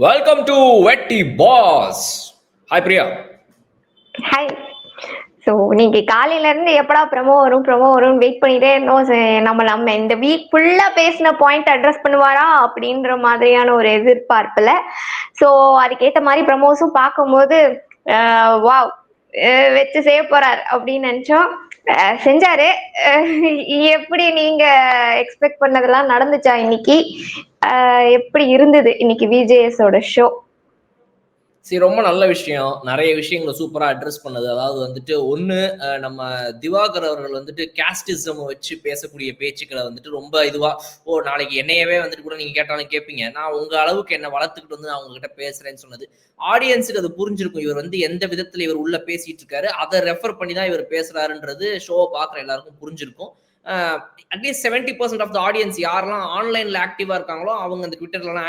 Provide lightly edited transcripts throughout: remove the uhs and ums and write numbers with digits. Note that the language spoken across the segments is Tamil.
Welcome to Vetti pass. Hi Priya. Hi. So நீங்க காலையில இருந்து எப்படா ப்ரமோ வரும்னு வெயிட் பண்ணிட்டே இருந்தோம். நம்ம இந்த வீக் ஃபுல்லா பேசின பாயிண்ட் அட்ரஸ் பண்ணுவாரா அப்படின்ற மாதிரியான ஒரு எதிர்பார்ப்புல. ஸோ அதுக்கேற்ற மாதிரி ப்ரமோஸும் பார்க்கும்போது வாவ் வச்சு செய்ய போறார் அப்படின்னு நினைச்சோம். செஞ்சாரு. எப்படி நீங்க எக்ஸ்பெக்ட் பண்ணதெல்லாம் நடந்துச்சா இன்னைக்கு? எப்படி இருந்தது இன்னைக்கு விஜேஎஸோட ஷோ? சரி, ரொம்ப நல்ல விஷயம். நிறைய விஷயங்களை சூப்பரா அட்ரஸ் பண்ணது. அதாவது வந்துட்டு ஒண்ணு, நம்ம திவாகர் அவர்கள் வந்துட்டு கேஸ்டிசம் வச்சு பேசக்கூடிய பேச்சுக்களை வந்துட்டு ரொம்ப இதுவா, நாளைக்கு என்னையவே வந்துட்டு கூட நீங்க கேட்டாலும் கேட்பீங்க, நான் உங்க அளவுக்கு என்ன வளர்த்துக்கிட்டு வந்து நான் உங்ககிட்ட பேசுறேன்னு சொன்னது ஆடியன்ஸுக்கு அது புரிஞ்சிருக்கும். இவர் வந்து எந்த விதத்துல இவர் உள்ள பேசிட்டு இருக்காரு, அதை ரெஃபர் பண்ணி தான் இவர் பேசுறாருன்றது ஷோவை பார்க்குற எல்லாருக்கும் புரிஞ்சிருக்கும். அட்லீஸ்ட் 70% ஆஃப் த ஆடியன்ஸ் யாரெல்லாம் ஆன்லைன்ல ஆக்டிவா இருக்காங்களோ அவங்க அந்த ட்விட்டர்லாம்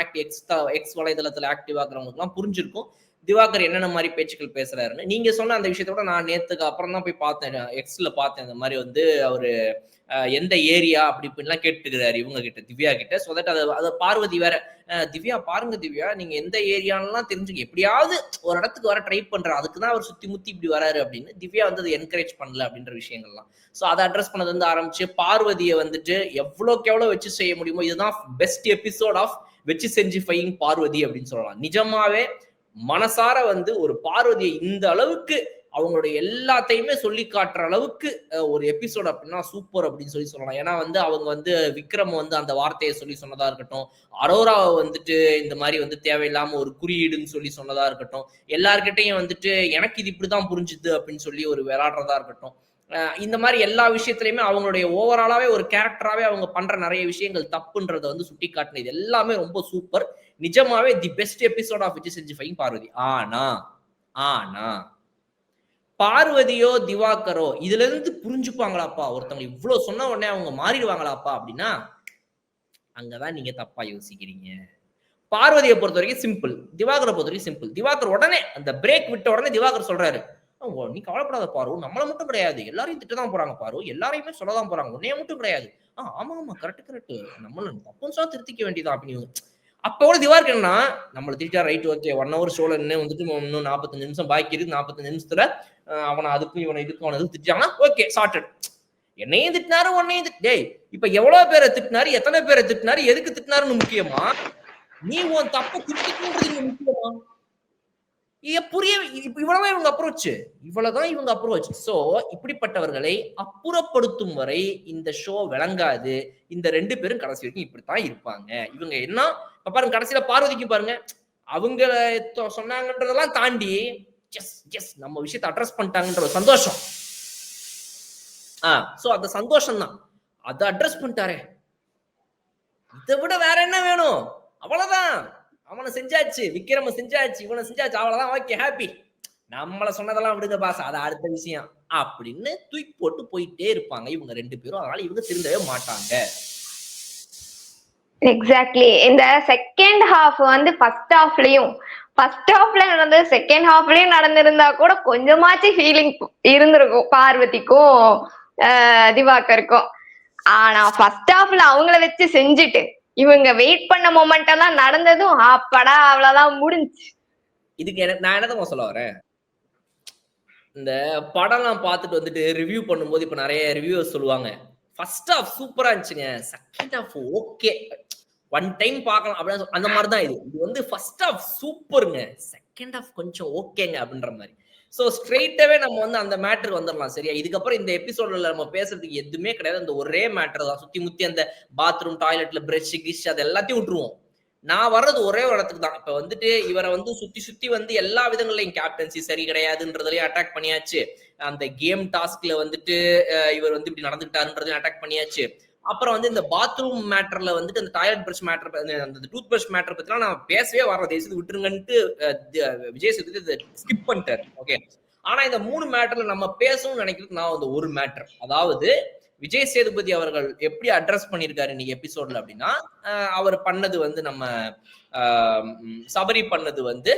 எக்ஸ் வலைதளத்துல ஆக்டிவா இருக்கிறவங்களுக்குலாம் புரிஞ்சிருக்கும் திவாகர் என்னென்ன மாதிரி பேச்சுக்கள் பேசுறாருன்னு. நீங்க சொன்ன அந்த விஷயத்தோட நான் நேத்துக்கு அப்புறம் தான் போய் பார்த்தேன், எக்ஸ்ல பார்த்தேன். அந்த மாதிரி வந்து அவரு எந்த ஏரியா அப்படி இப்படின்லாம் கேட்டுக்கிறாரு இவங்க கிட்ட, திவ்யா கிட்ட. ஸோ தட் அதை பார்வதி வேற, திவ்யா பாருங்க திவ்யா, நீங்க எந்த ஏரியாலாம் தெரிஞ்சுக்க, எப்படியாவது ஒரு இடத்துக்கு வர ட்ரை பண்ற, அதுக்கு தான் அவர் சுத்தி முத்தி இப்படி வராரு அப்படின்னு திவ்யா வந்து அதை என்கரேஜ் பண்ணல அப்படின்ற விஷயங்கள்லாம். ஸோ அதை அட்ரஸ் பண்ணது வந்து ஆரம்பிச்சு பார்வதியை வந்துட்டு எவ்வளோக்கு எவ்வளோ வச்சு செய்ய முடியுமோ, இதுதான் பெஸ்ட் எபிசோட் ஆஃப் வச்சு செஞ்சு ஃபையிங் பார்வதி அப்படின்னு சொல்லலாம். நிஜமாவே மனசார வந்து ஒரு பார்வதியை இந்த அளவுக்கு அவங்களுடைய எல்லாத்தையுமே சொல்லி காட்டுற அளவுக்கு ஒரு எபிசோட் அப்படின்னா சூப்பர் அப்படின்னு சொல்லலாம். ஏன்னா வந்து அவங்க வந்து விக்ரம் வந்து அந்த வார்த்தையை சொல்லி சொன்னதா இருக்கட்டும், அரோராவை வந்துட்டு இந்த மாதிரி வந்து தேவையில்லாம ஒரு குறியீடுன்னு சொல்லி சொன்னதா இருக்கட்டும், எல்லார்கிட்டையும் வந்துட்டு எனக்கு இது இப்படிதான் புரிஞ்சுது அப்படின்னு சொல்லி ஒரு விளையாடுறதா இருக்கட்டும், இந்த மாதிரி எல்லா விஷயத்திலயுமே அவங்களுடைய ஓவராலாவே ஒரு கேரக்டராவே அவங்க பண்ற நிறைய விஷயங்கள் தப்புன்றதை வந்து சுட்டி காட்டினது எல்லாமே ரொம்ப சூப்பர். நிஜமாவே the best episode of Vijay செஞ்சு ஃபைங் பார்வதி. ஆனா ஆனா பார்வதியோ திவாகரோ இதுல இருந்து புரிஞ்சுப்பாங்களாப்பா, ஒருத்தவங்க இவ்வளவு சொன்ன உடனே அவங்க மாறிடுவாங்களாப்பா அப்படின்னா அங்கதான் நீங்க தப்பா யோசிக்கிறீங்க. பார்வதியை பொறுத்த வரைக்கும் சிம்பிள், திவாகரை பொறுத்த வரைக்கும் சிம்பிள். திவாகர் உடனே அந்த பிரேக் விட்ட உடனே திவாகர் சொல்றாரு, நீ கவலைப்படாத பாரு, நம்மள மட்டும் கிடையாது, எல்லாரையும் திட்டதான் போறாங்க பாரு, எல்லாரையுமே சொல்லதான் போறாங்க, உன்னைய மட்டும் கிடையாது. ஆமா ஆமா கரெக்ட், நம்மள தப்புன்னு சொல்லா திருத்திக்க வேண்டியதான் அப்படின்னு. அப்போட திவாகர் என்னன்னா, நம்மள திட்டா ரைட், ஓகே 1 hour ஷோல இன்னும் வந்துட்டு இன்னும் 45 நிமிஷம் பாக்கி இருக்கு, 45 நிமிஷத்துல அவனை அதுக்கும் இவனை இதுக்கும் அவனை எதுவும் திட்டாங்கன்னா ஓகே சார்ட்டட். என்னையும் திட்டினாரு உன்னையும் டேய், இப்ப எவ்வளவு பேரை திட்டினாரு, எத்தனை பேரை திட்டினாரு, எதுக்கு திட்டினாருன்னு முக்கியமா, நீ உன் தப்ப திருத்திக்கணும்ன்றது முக்கியமா? இவ்வளவுதான் இவங்க அப்ரோச், இவ்வளவுதான் இவங்க அப்ரோச். சோ இப்படிப்பட்டவர்களை அப்புறப்படுத்தும் வரை இந்த ஷோ விளங்காது. இந்த 2 பேரும் கடைசி வரைக்கும் இப்படித்தான் இருப்பாங்க. இவங்க என்ன பாருங்க, கடைசியில பார்வதிக்கு பாருங்க, அவங்க சொன்னாங்கன்றதெல்லாம் தாண்டி எஸ் நம்ம விஷயத்தை அட்ரஸ் பண்ணிட்டாங்கன்ற ஒரு சந்தோஷம். சோ அந்த சந்தோஷம் தான், அதை அட்ரஸ் பண்ணிட்டாரே, இதை விட வேற என்ன வேணும்? அவ்வளவுதான், அவனை செஞ்சாச்சு, விக்ரம செஞ்சாச்சு, இவனை செஞ்சாச்சு, அவ்வளவுதான், ஓகே ஹாப்பி, நம்மள சொன்னதெல்லாம் விடுங்க பாஸ், அது அடுத்த விஷயம் அப்படின்னு தூக்கி போட்டு போயிட்டே இருப்பாங்க இவங்க 2 பேரும். அதனால இவங்க திருந்தவே மாட்டாங்க. எக்ஸாக்ட்லி. இந்த செகண்ட் ஹாஃப் வந்து ஃபர்ஸ்ட் ஹாஃப்ல நடந்து செகண்ட் ஹாஃப்லயும் நடந்திருந்தா கூட கொஞ்சமாச்சு ஃபீலிங் இருந்திருக்கும் பார்வதிக்கும் திவாகருக்கும். ஆனா ஃபர்ஸ்ட் ஹாஃப்ல அவங்கள வச்சு செஞ்சுட்டு இவங்க வெயிட் பண்ண மொமெண்ட் எல்லாம் நடந்ததும் அப்படா அவ்வளவுதான் முடிஞ்சு. இதுக்கு நான் என்னதான் சொல்ல வரேன், இந்த படம்லாம் பார்த்துட்டு வந்துட்டு ரிவ்யூ பண்ணும்போது இப்ப நிறைய ரிவ்யூஸ் சொல்லுவாங்க, ஃபர்ஸ்ட் ஹாஃப் சூப்பரா இருந்துச்சுங்க, second half okay, one time பார்க்கலாம் அப்படின்னு. அந்த மாதிரி தான் இது வந்து ஃபர்ஸ்ட் ஹாஃப் சூப்பருங்க, செகண்ட் ஹாஃப் கொஞ்சம் ஓகேங்க அப்படின்ற மாதிரி. ஸோ ஸ்ட்ரெயிட்டாவே நம்ம வந்து அந்த மேட்டருக்கு வந்துடலாம். சரியா, இதுக்கப்புறம் இந்த எபிசோட்ல நம்ம பேசுறதுக்கு எதுவுமே கிடையாது. அந்த ஒரே மேட்டர் தான், சுத்தி முத்தி அந்த பாத்ரூம் டாய்லெட்ல பிரஷ் கிஷ் அது எல்லாத்தையும் விட்டுருவோம். நான் வர்றது ஒரே ஒரு இடத்துக்கு தான். இப்ப வந்துட்டு இவரை வந்து சுத்தி சுத்தி வந்து எல்லா விதங்களையும் கேப்டன்சி சரி கிடையாதுன்றதுலயும் அட்டாக் பண்ணியாச்சு, அந்த கேம் டாஸ்க்ல வந்துட்டு இவர் வந்து இப்படி நடந்துக்கிட்டாருன்றதையும் அட்டாக் பண்ணியாச்சு. அப்புறம் வந்து இந்த பாத்ரூம் மேட்டர்ல வந்துட்டு அந்த டாய்லெட் பிரஷ் மேட்டர், அந்த டூத் பிரஷ் மேட்டர் பத்திலாம் நான் பேசவே வர்றது தேசத்து விட்டுருங்கன்ட்டு விஜய் சேதுபதி ஸ்கிப் பண்ணிட்டாரு. ஓகே, ஆனா இந்த 3 மேட்டர்ல நம்ம பேசணும்னு நினைக்கிறது நான் வந்து ஒரு மேட்டர், அதாவது விஜய் சேதுபதி அவர்கள் எப்படி அட்ரஸ் பண்ணியிருக்காரு இன்னைக்கு எபிசோட்ல அப்படின்னா, அவர் பண்ணது வந்து நம்ம சபரி பண்ணது வந்து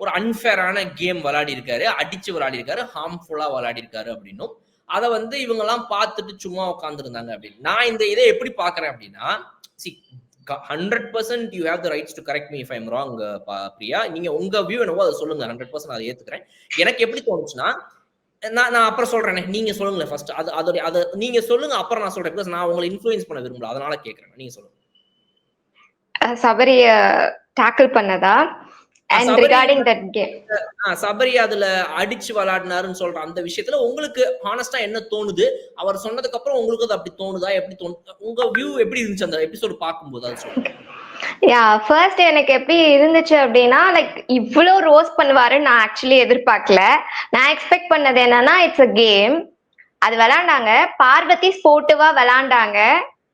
ஒரு அன்ஃபேரான கேம் விளையாடி இருக்காரு, அடிச்சு விளையாடி இருக்காரு, ஹார்ம்ஃபுல்லா விளையாடி இருக்காரு அப்படின்னும், அதை வந்து இவங்க எல்லாம் பார்த்துட்டு சும்மா உட்காந்துருந்தாங்க அப்படின்னு. நான் இந்த இதை எப்படி பாக்குறேன் அப்படின்னா, 100% you have the rights to correct me if I am wrong. Priya, நீங்க உங்க வியூ என்னவோ அதை சொல்லுங்க. 100% அதை ஏத்துக்கிறேன். எனக்கு எப்படி தோணுச்சுன்னா, நான் அப்புறம் சொல்றேன். நீங்க சொல்லுங்களேன் ஃபர்ஸ்ட். அதை நீங்க சொல்லுங்க, அப்புறம் நான் சொல்றேன். பிகாஸ் நான் உங்களை இன்ஃப்ளூயன்ஸ் பண்ண விரும்பல, அதனால கேட்கறேன். நீங்க சொல்லுங்க. சபரிய டேக்கிள் பண்ணதா and regarding that game, Sabari அதுல அடிச்சு விளையாடினாருன்னு சொல்ற அந்த விஷயத்துல உங்களுக்கு ஹானஸ்டா என்ன தோணுது? அவர் சொன்னதுக்கு அப்புறம் உங்களுக்கு அது அப்படி தோணுதா? எப்படி தோணுது? உங்க வியூ எப்படி இருந்துச்சு அந்த எபிசோட் பார்க்கும்போது? அது சொல்லுங்க. ஃபர்ஸ்ட் எனக்கு எப்படி இருந்துச்சு அப்படின்னா, லைக் இவ்வளோ ரோஸ் பண்ணுவாருன்னு நான் ஆக்சுவலி எதிர்பார்க்கல. நான் எக்ஸ்பெக்ட் பண்ணது என்னன்னா, இட்ஸ் அ கேம், அது விளையாண்டாங்க, பார்வதி ஸ்போர்ட்டிவா விளையாண்டாங்க,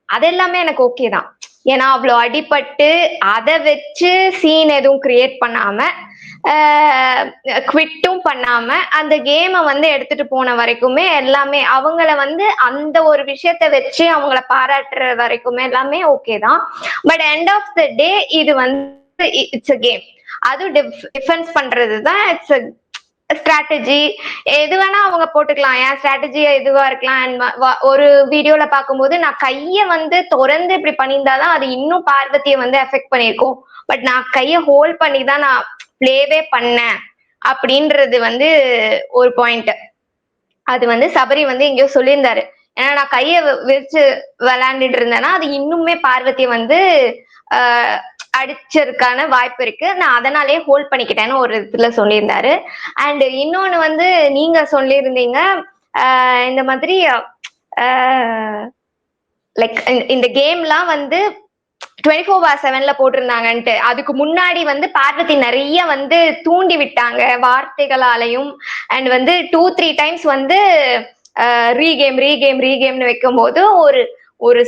அது எல்லாமே எனக்கு ஓகே தான். ஏன்னா அவ்வளோ அடிபட்டு அதை வச்சு சீன் எதுவும் கிரியேட் பண்ணாம, குவிட்டும் பண்ணாம அந்த கேமை வந்து எடுத்துட்டு போன வரைக்குமே எல்லாமே அவங்கள வந்து அந்த ஒரு விஷயத்த வச்சு அவங்கள பாராட்டுற வரைக்குமே எல்லாமே ஓகே தான். பட் எண்ட் ஆஃப் த டே இது வந்து இட்ஸ் அ கேம், அது டிஃபென்ஸ் பண்றது தான். இட்ஸ் ஸ்ட்ராட்டஜி எது வேணா அவங்க போட்டுக்கலாம். ஏன் ஸ்ட்ராட்டஜி எதுவா இருக்கலாம். ஒரு வீடியோல பார்க்கும்போது நான் கைய வந்து திறந்து இப்படி பண்ணியிருந்தாதான் அது இன்னும் பார்வதியை வந்து எஃபெக்ட் பண்ணியிருக்கும். பட் நான் கைய ஹோல்ட் பண்ணி தான் நான் பிளேவே பண்ணேன் அப்படின்றது வந்து ஒரு பாயிண்ட். அது வந்து சபரி வந்து எங்கேயோ சொல்லியிருந்தாரு. ஏன்னா நான் கைய விரிச்சு விளையாண்டுட்டு இருந்தேன்னா அது இன்னுமே பார்வதியை வந்து அடிச்சதுக்கான வாய்ப்பு இருக்கு, நான் அதனாலே ஹோல்ட் பண்ணிக்கிட்டேன்னு ஒரு இதுல சொல்லியிருந்தாரு. அண்ட் இன்னொன்னு வந்து நீங்க சொல்லியிருந்தீங்க இந்த மாதிரி லைக் இந்த கேம்லாம் வந்து 24/7 போட்டிருந்தாங்கன்ட்டு. அதுக்கு முன்னாடி வந்து பார்வதி நிறைய வந்து தூண்டி விட்டாங்க வார்த்தைகளாலையும். அண்ட் வந்து 2-3 டைம்ஸ் வந்து ரீகேம்னு வைக்கும் போது ஒரு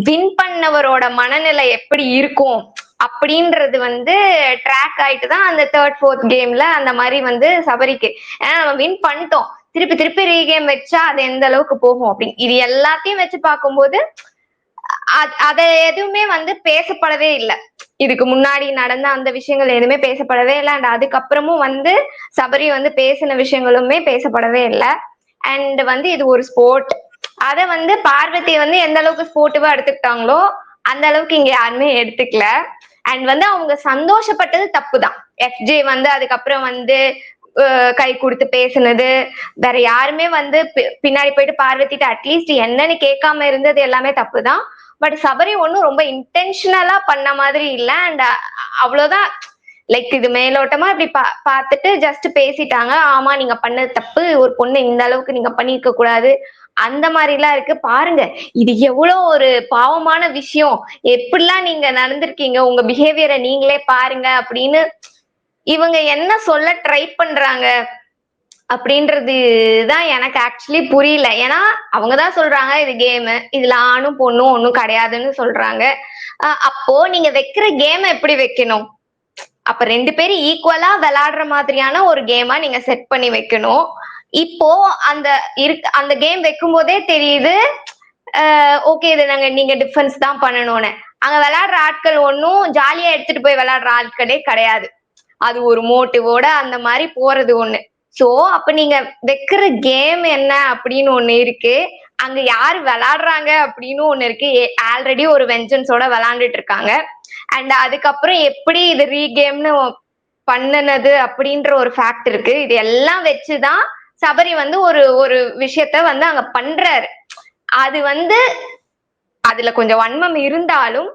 வின் பண்ணவரோட மனநிலை எப்படி இருக்கும் அப்படின்றது வந்து ட்ராக் ஆயிட்டு தான் அந்த 3rd 4th கேம்ல அந்த மாதிரி வந்து சபரிக்கு. ஏன்னா நம்ம வின் பண்ணிட்டோம், திருப்பி ரீகேம் வச்சா அது எந்த அளவுக்கு போகும் அப்படின்னு இது எல்லாத்தையும் வச்சு பார்க்கும்போது அத எதுவுமே வந்து பேசப்படவே இல்லை. இதுக்கு முன்னாடி நடந்த அந்த விஷயங்கள் எதுவுமே பேசப்படவே இல்லை. அண்ட் அதுக்கப்புறமும் வந்து சபரி வந்து பேசின விஷயங்களுமே பேசப்படவே இல்லை. அண்ட் வந்து இது ஒரு ஸ்போர்ட், அத வந்து பார்வதி வந்து எந்த அளவுக்கு ஸ்போர்ட்டிவா எடுத்துக்கிட்டாங்களோ அந்த அளவுக்கு இங்க யாருமே எடுத்துக்கல. அண்ட் வந்து அவங்க சந்தோஷப்பட்டது தப்புதான். எஃப்ஜே வந்து அதுக்கப்புறம் வந்து கை கொடுத்து பேசுனது, வேற யாருமே வந்து பின்னாடி போயிட்டு பார்வதிட்டு அட்லீஸ்ட் என்னன்னு கேட்காம இருந்தது எல்லாமே தப்புதான். பட் சபரி ஒன்னும் ரொம்ப இன்டென்ஷனலா பண்ண மாதிரி இல்ல. அண்ட் அவ்வளவுதான், லைக் இது மேலோட்டமா இப்படி பார்த்துட்டு ஜஸ்ட் பேசிட்டாங்க. ஆமா நீங்க பண்ணது தப்பு, ஒரு பொண்ணு இந்த அளவுக்கு நீங்க பண்ணிருக்க கூடாது அந்த மாதிரி எல்லாம் இருக்கு. பாருங்க இது எவ்வளவு ஒரு பாவமான விஷயம், எப்படிலாம் நீங்க நடந்திருக்கீங்க, உங்க பிஹேவியரை நீங்களே பாருங்க அப்படின்னு இவங்க என்ன சொல்ல ட்ரை பண்றாங்க அப்படின்றதுதான் எனக்கு ஆக்சுவலி புரியல. ஏன்னா அவங்கதான் சொல்றாங்க இது கேமு, இதுல ஆணும் பொண்ணும் ஒண்ணும் கிடையாதுன்னு சொல்றாங்க. அப்போ நீங்க வைக்கிற கேம் எப்படி வைக்கணும்? அப்ப 2 பேரும் ஈக்குவலா விளையாடுற மாதிரியான ஒரு கேமா நீங்க செட் பண்ணி வைக்கணும். இப்போ அந்த கேம் வைக்கும் போதே தெரியுது ஓகே இது நீங்க டிஃபென்ஸ் தான் பண்ணணும்னு. அங்க விளையாடுற ஆட்கள் ஒன்னும் ஜாலியா எடுத்துட்டு போய் விளையாடுற ஆட்களே கிடையாது. அது ஒரு மோட்டிவோட அந்த மாதிரி போறது ஒண்ணு. சோ அப்ப நீங்க வைக்கிற கேம் என்ன அப்படின்னு ஒண்ணு இருக்கு, அங்க யாரு விளையாடுறாங்க அப்படின்னு ஒண்ணு இருக்கு. ஆல்ரெடி ஒரு வெஞ்சன்ஸோட விளையாண்டுட்டு இருக்காங்க. அண்ட் அதுக்கப்புறம் எப்படி இது ரீகேம்னு பண்ணுனது அப்படின்ற ஒரு ஃபேக்ட் இருக்கு. இது எல்லாம் வச்சுதான் சபரி வந்து ஒரு விஷயத்த வந்து அங்க பண்றாரு. அது வந்து அதுல கொஞ்சம் வன்மம் இருந்தாலும்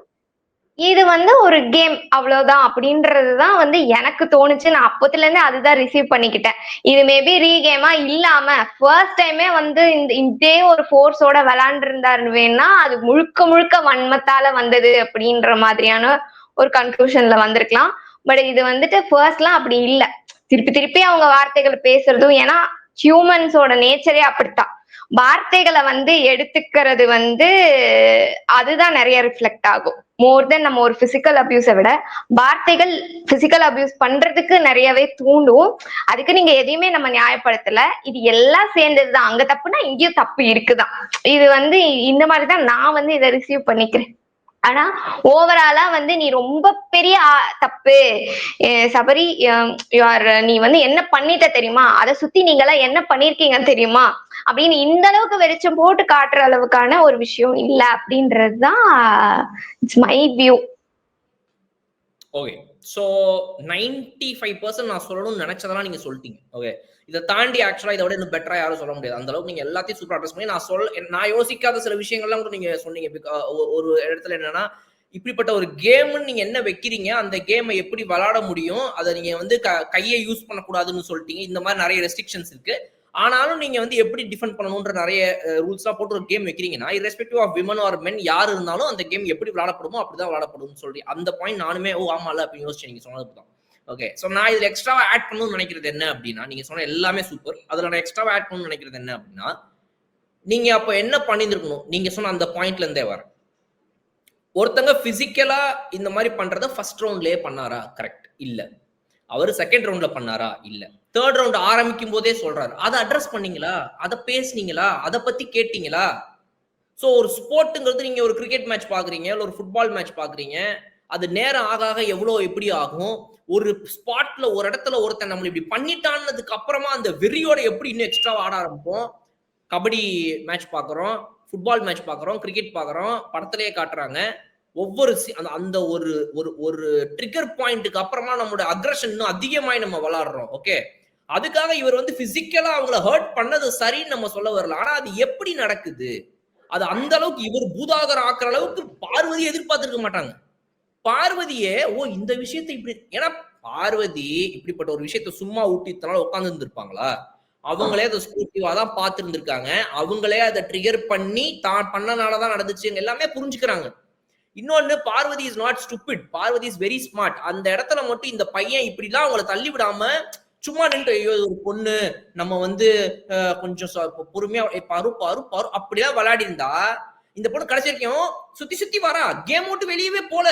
இது வந்து ஒரு கேம் அவ்வளவுதான் அப்படின்றதுதான் வந்து எனக்கு தோணுச்சு. நான் அப்பத்துல இருந்து அதுதான் ரிசீவ் பண்ணிக்கிட்டேன். இது மேபி ரீகேமா இல்லாம ஃபர்ஸ்ட் டைமே வந்து இதே ஒரு ஃபோர்ஸோட விளையாண்டு இருந்தாரு வேணா அது முழுக்க வன்மத்தால வந்தது அப்படின்ற மாதிரியான ஒரு கன்க்ளூஷன்ல வந்திருக்கலாம். பட் இது வந்துட்டு ஃபர்ஸ்ட்லாம் அப்படி இல்லை. திருப்பி அவங்க வார்த்தைகளை பேசுறதும், ஏன்னா ஹியூமன்ஸோட நேச்சரே அப்படித்தான். வார்த்தைகளை வந்து எடுத்துக்கிறது வந்து அதுதான் நிறைய ரிஃப்ளெக்ட் ஆகும். மோர் தென் நம்ம ஒரு பிசிக்கல் அபியூஸை விட வார்த்தைகள் பிசிக்கல் அபியூஸ் பண்றதுக்கு நிறையவே தூண்டும். அதுக்கு நீங்க எதையுமே நம்ம நியாயப்படுத்தல, இது எல்லாம் சேர்ந்ததுதான். அங்க தப்புனா இங்கேயும் தப்பு இருக்குதான். இது வந்து இந்த மாதிரிதான் நான் வந்து இதை ரிசீவ் பண்ணிக்கிறேன். ஆனா ஓவராலா வந்து நீ ரொம்ப பெரிய தப்பு சபரி, நீ வந்து என்ன பண்ணிட்ட தெரியுமா, அதை சுத்தி நீங்க எல்லாம் என்ன பண்ணிருக்கீங்க தெரியுமா அப்படின்னு இந்த அளவுக்கு வெளிச்சம் போட்டு காட்டுற அளவுக்கான ஒரு விஷயம் இல்ல அப்படின்றதுதான் it's my view. Okay. So 95% நான் சொல்லணும்னு நினைச்சதெல்லாம் நீங்க சொல்லிட்டீங்க. ஓகே. இத தாண்டி ஆக்சுவலா இத விட இன்னும் பெட்டரா யாரும் சொல்ல முடியாது. அந்த அளவுக்கு நீங்க எல்லாத்தையும் சூப்பரா அட்ரஸ் பண்ணி நான் யோசிக்காத சில விஷயங்கள்லாம் கூட நீங்க சொன்னீங்க. ஒரு இடத்துல என்னன்னா, இப்படிப்பட்ட ஒரு கேம்ன்னு நீங்க என்ன வைக்கிறீங்க? அந்த கேம எப்படி விளையாட முடியும்? அத நீங்க வந்து கைய யூஸ் பண்ணக்கூடாதுன்னு சொல்லிட்டீங்க. இந்த மாரி நெறைய ரெஸ்ட்ரிக்ஷன்ஸ் இருக்கு. ஆனாலும் நீங்க வந்து எப்படி டிஃபெண்ட் பண்ணணும்ன்ற நெறைய ரூல்ஸ்லாம் போட்டு ஒரு கேம் வைக்கிறீங்கன்னா, irrespective of women or men யார் இருந்தாலும் அந்த கேம் எப்படி விளையாடப்படுமோ அப்படிதான் விளையாடப்படும்னு சொல்லி அந்த பாயிண்ட் நானுமே ஆமால அப்படின்னு யோசிச்சேன் நீங்க சொன்னது தான். ஓகே. ஸோ நான் இதுல எக்ஸ்ட்ராவா ஆட் பண்ணணும்னு நினைக்கிறது என்ன அப்படின்னா, நீங்க சொன்ன எல்லாமே சூப்பர். அதுல நான் எக்ஸ்ட்ராவா ஆட் பண்ணணும்னு நினைக்கிறது என்ன அப்படின்னா, நீங்க அப்ப என்ன பண்ணியிருக்கணும்? நீங்க சொன்ன அந்த பாயிண்ட்ல இருந்தே வரேன். ஒருத்தங்க பிசிக்கலா இந்த மாதிரி பண்றத ஃபர்ஸ்ட் ரவுண்ட்லயே பண்ணாரா? கரெக்ட். இல்ல. அவரு செகண்ட் ரவுண்ட்ல பண்ணாரா? இல்ல. தேர்ட் ரவுண்ட் ஆரம்பிக்கும் போதே சொல்றாரு. அத அட்ரஸ் பண்ணீங்களா? அத பேசுனீங்களா? அத பத்தி கேட்டீங்களா? சோ ஒரு ஸ்போர்ட்ங்கிறது நீங்க ஒரு கிரிக்கெட் மேட்ச் பாக்குறீங்க, இல்ல ஒரு ஃபுட்பால் மேட்ச் பாக்குறீங்க. அது நேரம் ஆக ஆக எவ்வளவு எப்படி ஆகும்? ஒரு ஸ்பாட்ல ஒரு இடத்துல ஒருத்தன் நம்மள இப்படி பண்ணிட்டான்னதுக்கு அப்புறமா அந்த வெறியோட எப்படி இன்னும் எக்ஸ்ட்ரா ஆட ஆரம்பிப்போம். கபடி மேட்ச் பாக்குறோம், ஃபுட்பால் மேட்ச் பாக்குறோம், கிரிக்கெட் பாக்குறோம், படத்திலேயே காட்டுறாங்க. ஒவ்வொரு அந்த ஒரு ஒரு ஒரு ட்ரிகர் பாயிண்ட்க்கு அப்புறமா நம்மளோட அக்ரஷன் இன்னும் அதிகமாய் நம்ம விளையாடுறோம். ஓகே. அதுக்காக இவர் வந்து பிசிக்கலா அவங்கள ஹர்ட் பண்ணது சரின்னு நம்ம சொல்ல வரல. ஆனா அது எப்படி நடக்குது? அது அந்த அளவுக்கு இவர் பூதாகரம் ஆக்குற அளவுக்கு பார்வதி எதிர்பார்த்திருக்க மாட்டாங்க. பார்வதியே இந்த விஷயத்தை இப்படி ஏன்னா பார்வதி இப்படிப்பட்ட ஒரு விஷயத்த சும்மா ஊட்டி இத்தனால உட்கார்ந்து இருந்திருப்பாங்களா? அவங்களே அதை ஸ்போர்ட்டிவா தான் பார்த்திருந்திருக்காங்க. அவங்களே அதை ட்ரிகர் பண்ணி தான் பண்ணனாலதான் நடந்துச்சு எல்லாமே புரிஞ்சுக்கிறாங்க. இன்னொன்னு Parvathy is not stupid. Parvathy is very smart. அந்த இடத்துல மட்டும் இந்த பையன் இப்படிலாம் அவங்கள தள்ளி விடாம சும்மா நின்று ஐயோ ஒரு பொண்ணு நம்ம வந்து கொஞ்சம் பொறுமையா பாரு பாரு பாரு அப்படிதான் விளையாடி இருந்தா இந்த பொண்ணு கடைசி வரைக்கும் சுத்தி சுத்தி வரா. கேம் விட்டு வெளியவே போல.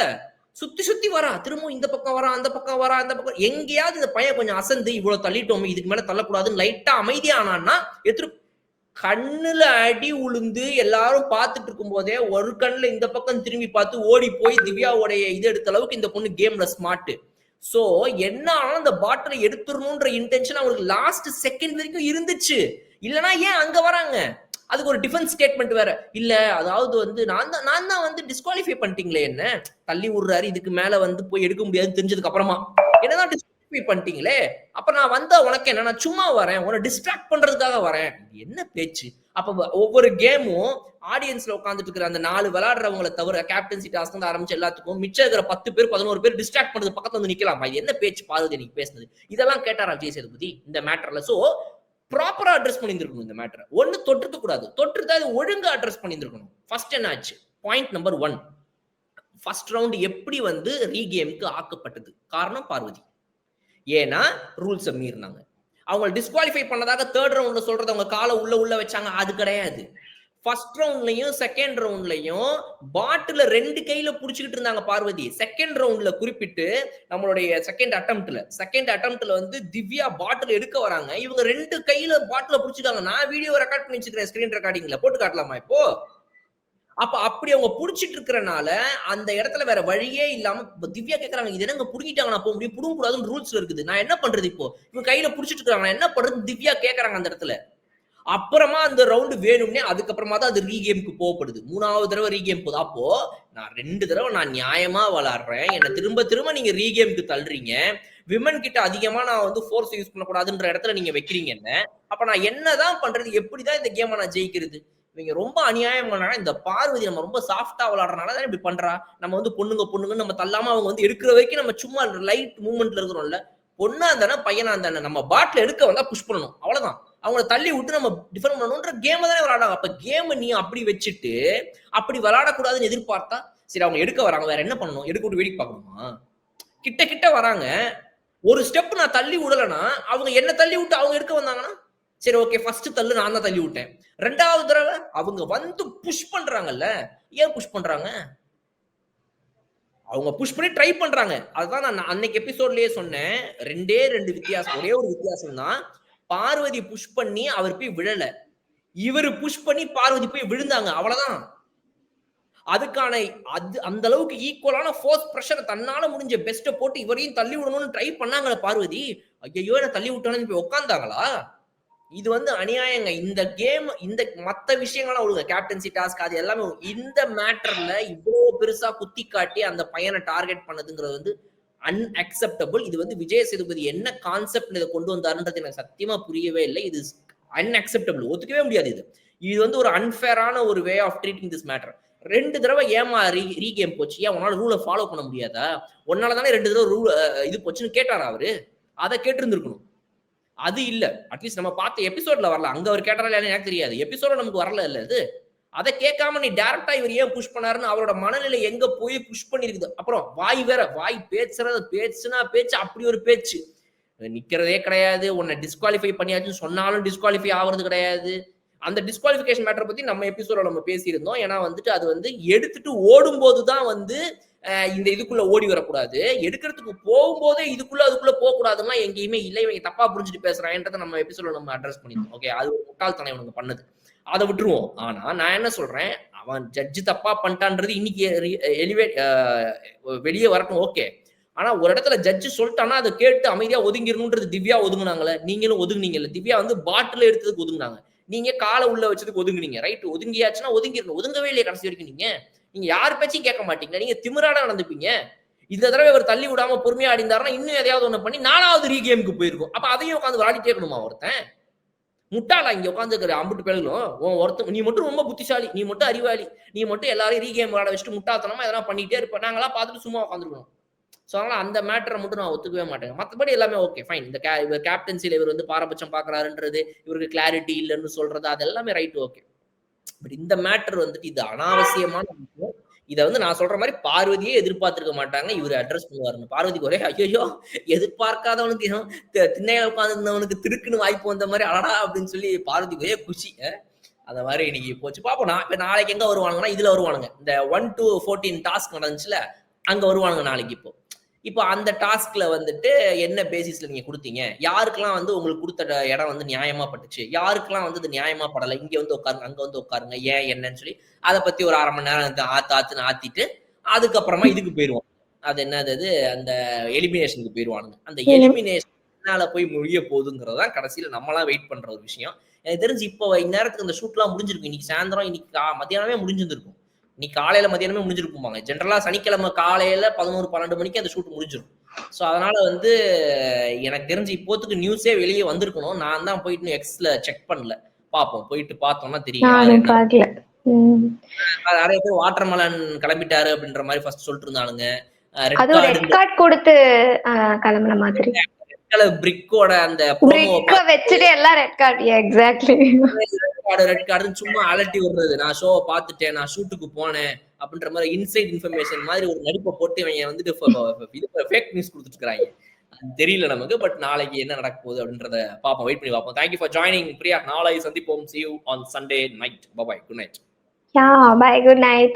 சுத்தி சுத்தி வரா. திரும்ப இந்த பக்கம் வரா, அந்த பக்கம் வரா, அந்த பக்கம் எங்கேயாவது இந்த பையன் கொஞ்சம் அசந்து இவ்வளவு தள்ளிட்டோம், இதுக்கு மேல தள்ளக்கூடாதுன்னு லைட்டா அமைதியா ஆனான்னா கண்ணுல அடி உளுந்து எல்லாரும் பார்த்துட்டு இருக்கும் போதே ஒரு கண்ணுல இந்த பக்கம் திரும்பி பார்த்து ஓடி போய் திவ்யாவுடைய இது எடுத்த அளவுக்கு இந்த பொண்ணு கேம்ல ஸ்மார்ட். சோ என்ன ஆனாலும் அந்த பாட்டிலை எடுத்துடணும்ன்ற இன்டென்ஷன் அவங்களுக்கு லாஸ்ட் செகண்ட் வரைக்கும் இருந்துச்சு. இல்லனா ஏன் அங்க வராங்க? அதுக்கு ஒரு டிஃபென்ஸ் ஸ்டேட்மெண்ட் வேற. இல்ல அதாவது வந்து நான் தான் வந்து டிஸ்குவாலிஃபை பண்ணிட்டீங்களே என்ன தள்ளி விடுறாரு, இதுக்கு மேல வந்து போய் எடுக்க முடியாதுன்னு தெரிஞ்சதுக்கு அப்புறமா என்னதான் டிஸ்குவாலிஃபை பண்ணிட்டீங்களே, அப்ப நான் வந்தா உனக்கு என்ன, நான் சும்மா வரேன், உன்னை டிஸ்ட்ராக்ட் பண்றதுக்காக வரேன். என்ன பேச்சு? அப்ப ஒவ்வொரு கேமும் ஆடியன்ஸ்ல உட்காந்துட்டு இருக்கிற அந்த 4 விளையாடுறவங்களை தவிர கேப்டன்சி டாஸ்க் வந்து ஆரம்பிச்சு எல்லாத்துக்கும் மிச்சம் இருக்கிற 10 பேர் 11 பேர் டிஸ்ட்ராக்ட் பண்றது பக்கத்துல வந்து நிக்கலாமா? இது என்ன பேச்சு பாருது நீங்க பேசுனது? இதெல்லாம் கேட்டாரா விஜய் சேதுபதி இந்த மேட்டர்ல? சோ ப்ராப்பரா அட்ரஸ் பண்ணியிருந்திருக்கணும் இந்த மேட்டரை. ஒண்ணு தொற்றுக்க கூடாது. தொற்றுதா அது ஒழுங்கா அட்ரஸ் பண்ணியிருந்திருக்கணும். ஃபர்ஸ்ட் என்ன ஆச்சு? Point number 1. ஃபர்ஸ்ட் ரவுண்ட் எப்படி வந்து ரீகேமுக்கு ஆக்கப்பட்டது? காரணம் பார்வதி. ஏன்னா ரூல்ஸ மீறினாங்க. அவங்க டிஸ்குவாலிஃபை பண்ணதாக தேர்ட் ரவுண்ட்ல சொல்றது அவங்க காலை உள்ள வச்சாங்க. அது கிடையாது. ஃபர்ஸ்ட் ரவுண்ட்லயும் செகண்ட் ரவுண்ட்லயும் பாட்டில 2 கையில புடிச்சுக்கிட்டு இருந்தாங்க பார்வதி. செகண்ட் ரவுண்ட்ல குறிப்பிட்டு நம்மளுடைய செகண்ட் அட்டெம்ப்ட்ல வந்து திவ்யா பாட்டில் எடுக்க வராங்க. இவங்க 2 கையில பாட்டில புடிச்சுக்காங்க. நான் வீடியோ ரெக்கார்ட் பண்ணி வச்சிருக்கேன் ஸ்கிரீன் ரெக்கார்டிங்ல. போட்டு காட்டலாமா இப்போ? அப்ப அப்படி அவங்க புடிச்சிட்டு இருக்கறனால அந்த இடத்துல வேற வழியே இல்லாம திவ்யா கேக்குறாங்க, இது என்னங்க புடுங்கிட்டாங்க, நான் போக முடியும், புடுங்க கூடாதுன்னு ரூல்ஸ்ல இருக்குது, நான் என்ன பண்றது இப்போ? இவங்க கையில புடிச்சிட்டு இருக்காங்க, நான் என்ன பண்றது? திவ்யா கேக்குறாங்க அந்த இடத்துல. அப்புறமா அந்த ரவுண்ட் வேணும்னே அதுக்கப்புறமா தான் அது ரீகேமுக்கு போகப்படுது. 3வது தடவை ரீகேம் போகுது. அப்போ நான் 2 தடவை நான் நியாயமா விளையாடுறேன், என்ன திரும்ப திரும்ப நீங்க ரீகேமுக்கு தள்ளுறீங்க, விமன் கிட்ட அதிகமா நான் வந்து ஃபோர்ஸ் யூஸ் பண்ணக்கூடாதுன்ற இடத்துல நீங்க வைக்கிறீங்க என்ன. அப்ப நான் என்னதான் பண்றது? எப்படிதான் இந்த கேமை நான் ஜெயிக்கிறது? இவங்க ரொம்ப அநியாயம் பண்ணாங்க. இந்த பார்வதி நம்ம ரொம்ப சாஃப்டா விளையாடுறனால தான் இப்படி பண்றா. நம்ம வந்து பொண்ணுங்கன்னு நம்ம தள்ளாம அவங்க வந்து எடுக்கிற வரைக்கும் நம்ம சும்மா லைட் மூவ்மெண்ட்ல இருக்கிறோம்ல. பொண்ணா இருந்தானே பையனா இருந்தானே நம்ம பாட்டில் எடுக்க வந்தா புஷ் பண்ணணும், அவ்வளவுதான். அவங்கள தள்ளி விட்டு நம்ம டிஃபெண்ட் பண்ணணும்ன்ற கேம் தானே விளையாடாங்க. அப்ப கேம் நீ அப்படி வச்சுட்டு அப்படி விளையாடக்கூடாதுன்னு எதிர்பார்த்தா சரி, அவங்க எடுக்க வராங்க, வேற என்ன பண்ணணும்? எடுக்க விட்டு வேடிக்கை பார்க்கணுமா? கிட்ட கிட்ட வராங்க, ஒரு ஸ்டெப் நான் தள்ளி விடலன்னா அவங்க என்ன தள்ளி விட்டு அவங்க எடுக்க வந்தாங்கன்னா சரி ஓகே, ஃபர்ஸ்ட் தள்ளு நான் தான் தள்ளி விட்டேன். 2வது தடவை அவங்க வந்து புஷ் பண்றாங்கல்ல. ஏன் புஷ் பண்றாங்க? அவங்க புஷ் பண்ணி ட்ரை பண்றாங்க. அதுதான் நான் அன்னைக்கு எபிசோட்லயே சொன்னேன். 2 வித்தியாசம், ஒரே ஒரு வித்தியாசம் தான். பார்வதி புஷ் பண்ணி அவர் போய் விழல, இவரு புஷ் பண்ணி பார்வதி போய் விழுந்தாங்க, அவ்வளவுதான். அதுக்கான அந்த அளவுக்கு ஈக்குவலான ஃபோர்ஸ் பிரஷர் தன்னால முடிஞ்ச பெஸ்ட போட்டு இவரையும் தள்ளி விடணும்னு ட்ரை பண்ணாங்களே பார்வதி. ஐயோ என்ன தள்ளி விட்டானு போய் உட்கார்ந்தாங்களா? இது வந்து அநியாயங்க. இந்த கேம் இந்த மத்த விஷயங்கள்லாம் ஒழுங்க, கேப்டன்சி டாஸ்க் அது எல்லாமே இந்த மேட்டர்ல இவ்வளவு பெருசா குத்தி காட்டி அந்த பையனை டார்கெட் பண்ணதுங்கிறது வந்து அன்அக்செப்டபிள். இது வந்து விஜய் சேதுபதி என்ன கான்செப்ட்ல இதை கொண்டு வந்தாருன்றது எனக்கு சத்தியமா புரியவே இல்லை. இது அன்அக்செப்டபிள், ஒத்துக்கவே முடியாது. இது இது வந்து ஒரு அன்ஃபேரான ஒரு way of treating this matter. 2 தடவை ஏமா ரீகேம் போச்சு, ஏன் உன்னால ரூலை ஃபாலோ பண்ண முடியாதா? உன்னால தானே 2 தடவை ரூல் இது போச்சுன்னு கேட்டாரா அவரு? அதை கேட்டிருந்திருக்கணும். அது இல்ல. அட்லீஸ்ட் நம்ம பார்த்த எபிசோட்ல வரல. அங்க அவர் கேட்டாரா இல்லையான்னு எனக்கு தெரியாது. எபிசோட நமக்கு வரல இல்ல இது. அதை கேட்காம நீ டைரக்டா இவர் ஏன் புஷ் பண்ணாருன்னு அவரோட மனநிலை எங்க போய் புஷ் பண்ணிருக்குது. அப்புறம் வாய் வேற, வாய் பேசுறது பேச்சுனா பேச்சு, அப்படி ஒரு பேச்சு. நிக்கிறதே கிடையாது, உன்னை டிஸ்குவாலிஃபை பண்ணியாச்சுன்னு சொன்னாலும் டிஸ்குவாலிஃபை ஆகுறது கிடையாது. அந்த டிஸ்குவாலிஃபிகேஷன் மேட்டரை பத்தி நம்ம எபிசோட நம்ம பேசியிருந்தோம். ஏன்னா வந்துட்டு அது வந்து எடுத்துட்டு ஓடும்போது தான் வந்து இந்த இதுக்குள்ள ஓடி வரக்கூடாது, எடுக்கிறதுக்கு போகும்போதே அதுக்குள்ள போக கூடாதுன்னா எங்கேயுமே இல்லை. இவங்க தப்பா புரிஞ்சுட்டு பேசுறாங்கன்றதை நம்ம எபிசோட நம்ம அட்ரஸ் பண்ணிருந்தோம். ஓகே, அது ஒரு முட்டாள்தனம் இவனுங்க பண்ணது, அதை விட்டுருவோம். ஆனா நான் என்ன சொல்றேன், அவன் ஜட்ஜு தப்பா பண்ணிட்டான்றது இன்னைக்கு வெளியே வரட்டும், ஓகே. ஆனா ஒரு இடத்துல ஜட்ஜு சொல்லிட்டானா அதை கேட்டு அமைதியா ஒதுங்கிடணும்ன்றது திவ்யா ஒதுங்குனாங்களே, நீங்களும் ஒதுங்குனீங்கல்ல. திவ்யா வந்து பாட்டில் எடுத்ததுக்கு ஒதுங்குனாங்க, நீங்க காலை உள்ள வச்சதுக்கு ஒதுங்குனீங்க. ரைட், ஒதுங்கியாச்சுன்னா ஒதுங்கிடணும். ஒதுங்கவே இல்லையே கடைசி வரைக்கும். நீங்க யார் பேச்சையும் கேட்க மாட்டீங்க, நீங்க திமிராட நடந்துப்பீங்க. இந்த தடவை அவர் தள்ளி விடாம பொறுமையா ஆடிந்தாருன்னா இன்னும் எதையாவது ஒண்ணு பண்ணி 4வது ரீகேமுக்கு போயிருக்கும். அப்ப அதையும் உட்காந்து விளையாடிட்டே இருக்கணுமா ஒருத்தன்? முட்டாளா இங்க உட்காந்து இருக்கிற அம்புட்டு பேர்களும் ஒருத்தன், நீ மட்டும் ரொம்ப புத்திசாலி, நீ மட்டும் அறிவாளி, நீ மட்டும் எல்லாரையும் ரீகேம் விளையாட வச்சுட்டு முட்டாள்தனமா எதனா பண்ணிட்டே இருப்ப, நாங்களாம் பார்த்துட்டு சும்மா உட்காந்துருக்கணும். ஸோ அதனால அந்த மேட்டரை மட்டும் நான் ஒத்துக்கவே மாட்டேன். மற்றபடி எல்லாமே ஓகே, ஃபைன். இந்த இவர் கேப்டன்சியில் இவர் வந்து பாரபட்சம் பார்க்குறாருன்றது, இவருக்கு கிளாரிட்டி இல்லைன்னு சொல்றது, அது எல்லாமே ரைட், ஓகே. பட் இந்த மேட்டர் வந்துட்டு இது அனாவசியமான விஷயம். இதை வந்து நான் சொல்ற மாதிரி பார்வதியே எதிர்பார்த்திருக்க மாட்டாங்க இவர் அட்ரஸ் பண்ணுவாருன்னு. பார்வதிக்கு ஒரே ஐயோ, எதிர்பார்க்காதவனுக்கு திண்ணையில உட்காந்துருந்தவனுக்கு திருக்குன்னு வாய்ப்பு வந்த மாதிரி அடடா அப்படின்னு சொல்லி பார்வதிக்கு ஒரே குஷி. அந்த மாதிரி இன்னைக்கு போச்சு. பார்ப்போம். இப்ப நாளைக்கு எங்க வருவானுங்கன்னா இதுல வருவானுங்க. இந்த 1 to 14 டாஸ்க் நடந்துச்சுல, அங்க வருவானுங்க நாளைக்கு. இப்போ அந்த டாஸ்க்ல வந்துட்டு என்ன பேசிஸ்ல நீங்க கொடுத்தீங்க, யாருக்கெல்லாம் வந்து உங்களுக்கு கொடுத்த இடம் வந்து நியாயமா பட்டுச்சு, யாருக்கெல்லாம் வந்து அது நியாயமா படலை, இங்க வந்து உட்காருங்க, அங்க வந்து உட்காருங்க, ஏன் என்னன்னு சொல்லி அதை பத்தி ஒரு 1/2 மணி நேரம் ஆத்துன்னு ஆத்திட்டு அதுக்கப்புறமா இதுக்கு போயிருவோம். அது என்னது, அந்த எலிமினேஷனுக்கு போயிருவானுங்க. அந்த எலிமினேஷன் என்னால போய் முடிய போகுதுங்கிறதான் கடைசியில நம்மளாம் வெயிட் பண்ற ஒரு விஷயம். எனக்கு தெரிஞ்சு இப்போ இந்நேரத்துக்கு அந்த ஷூட்லாம் முடிஞ்சிருக்கும். இன்னைக்கு சாயந்தரம், இன்னைக்கு மத்தியானமே முடிஞ்சிருந்திருக்கும். இன்னைக்கு காலையில மதியானமே முடிஞ்சிருக்கும்பாங்க. ஜென்ரலா சனிக்கிழமை காலையில 11-12 மணிக்கு அந்த ஷூட் முடிஞ்சிடும். ஸோ அதனால வந்து எனக்கு தெரிஞ்சு இப்போத்துக்கு நியூஸே வெளியே வந்திருக்கணும். நான் தான் போயிட்டு எக்ஸ்ல செக் பண்ணல. பார்ப்போம், போயிட்டு பார்த்தோம்னா தெரியும். நிறைய பேர் வாட்டர்மெலன் கிளம்பிட்டாரு அப்படின்ற மாதிரி ஃபர்ஸ்ட் சொல்லிட்டு இருந்தானுங்க. ரெட் கார்டு கொடுத்து கிளம்புன மாதிரி. பிரிக்கோட அந்த பிரிக்க வச்சிட்டு எல்லாம் ரெட் கார்டு. எக்ஸாக்ட்லி, ரெட் கார்டுன்னு சும்மா அலட்டி விடுறது. நான் ஷோவை பார்த்துட்டேன், நான் ஷூட்டுக்கு போனேன் அப்படின்ற மாதிரி இன்சைட் இன்ஃபர்மேஷன் மாதிரி ஒரு நடிப்பை போட்டு இவங்க வந்துட்டு ஃபேக் நியூஸ் கொடுத்துட்டு இருக்காங்க. தெரியல நமக்கு. பட் நாளைக்கு என்ன நடக்க போகுது அப்படின்றத பார்ப்போம், வெயிட் பண்ணி பார்ப்போம். Thank you for joining Priya. நாளை சந்திப்போம். See you on Sunday night. Bye bye. Good night. Yeah, bye. Good night.